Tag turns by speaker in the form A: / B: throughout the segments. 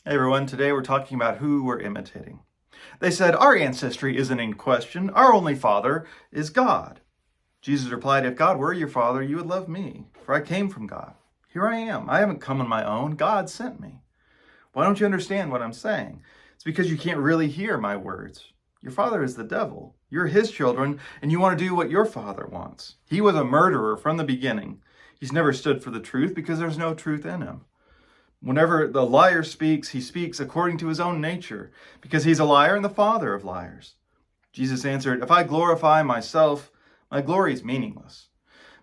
A: Hey everyone, today we're talking about who we're imitating. They said, our ancestry isn't in question. Our only father is God. Jesus replied, if God were your father, you would love me, for I came from God. Here I am. I haven't come on my own. God sent me. Why don't you understand what I'm saying? It's because you can't really hear my words. Your father is the devil. You're his children, and you want to do what your father wants. He was a murderer from the beginning. He's never stood for the truth because there's no truth in him. Whenever the liar speaks, he speaks according to his own nature, because he's a liar and the father of liars. Jesus answered, if I glorify myself, my glory is meaningless.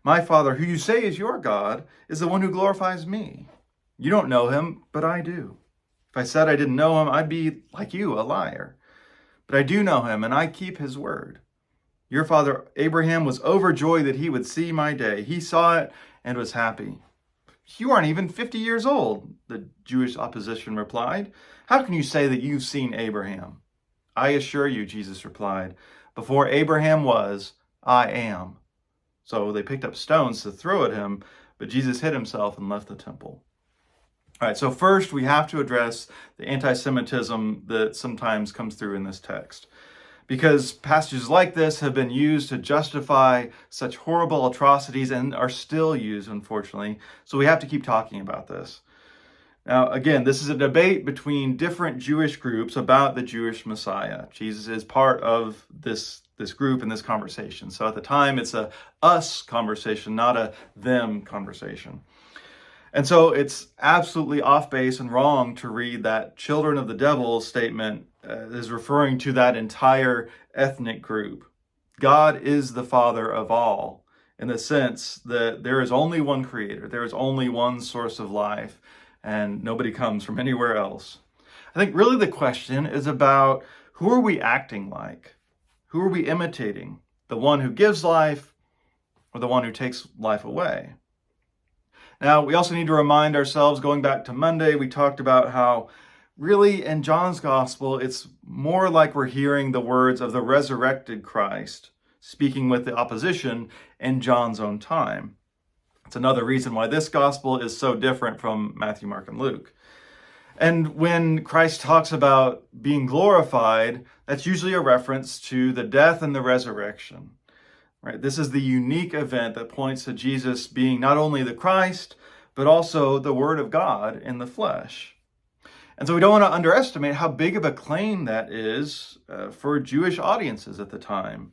A: My Father, who you say is your God, is the one who glorifies me. You don't know him, but I do. If I said I didn't know him, I'd be like you, a liar. But I do know him, and I keep his word. Your father Abraham was overjoyed that he would see my day. He saw it and was happy. You aren't even 50 years old, the Jewish opposition replied. How can you say that you've seen Abraham? I assure you, Jesus replied, before Abraham was, I am. So they picked up stones to throw at him, but Jesus hid himself and left the temple. All right, so first we have to address the anti-Semitism that sometimes comes through in this text, because passages like this have been used to justify such horrible atrocities and are still used, unfortunately. So we have to keep talking about this. Now, again, this is a debate between different Jewish groups about the Jewish Messiah. Jesus is part of this group in this conversation. So at the time, it's a us conversation, not a them conversation. And so it's absolutely off base and wrong to read that children of the devil statement is referring to that entire ethnic group. God is the father of all, in the sense that there is only one creator, there is only one source of life, and nobody comes from anywhere else. I think really the question is about who are we acting like? Who are we imitating? The one who gives life or the one who takes life away? Now, we also need to remind ourselves, going back to Monday, we talked about how really in John's gospel, it's more like we're hearing the words of the resurrected Christ speaking with the opposition in John's own time. It's another reason why this gospel is so different from Matthew, Mark, and Luke. And when Christ talks about being glorified, that's usually a reference to the death and the resurrection. Right? This is the unique event that points to Jesus being not only the Christ, but also the Word of God in the flesh. And so we don't want to underestimate how big of a claim that is for Jewish audiences at the time.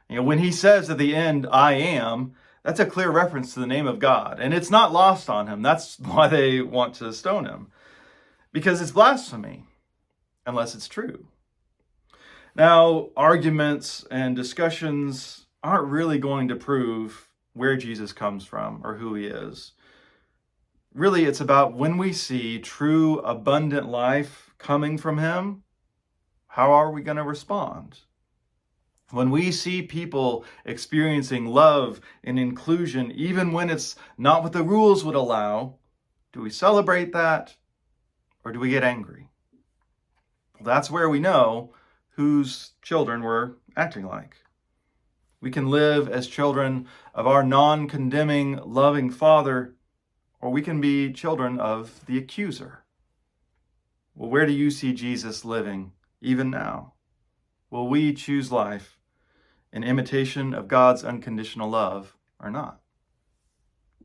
A: When he says at the end, I am, that's a clear reference to the name of God. And it's not lost on him. That's why they want to stone him. Because it's blasphemy, unless it's true. Now, arguments and discussions aren't really going to prove where Jesus comes from or who he is. Really, it's about when we see true abundant life coming from him, how are we going to respond? When we see people experiencing love and inclusion, even when it's not what the rules would allow, do we celebrate that or do we get angry? Well, that's where we know whose children we're acting like. We can live as children of our non-condemning, loving Father, or we can be children of the accuser. Well, where do you see Jesus living even now? Will we choose life in imitation of God's unconditional love or not?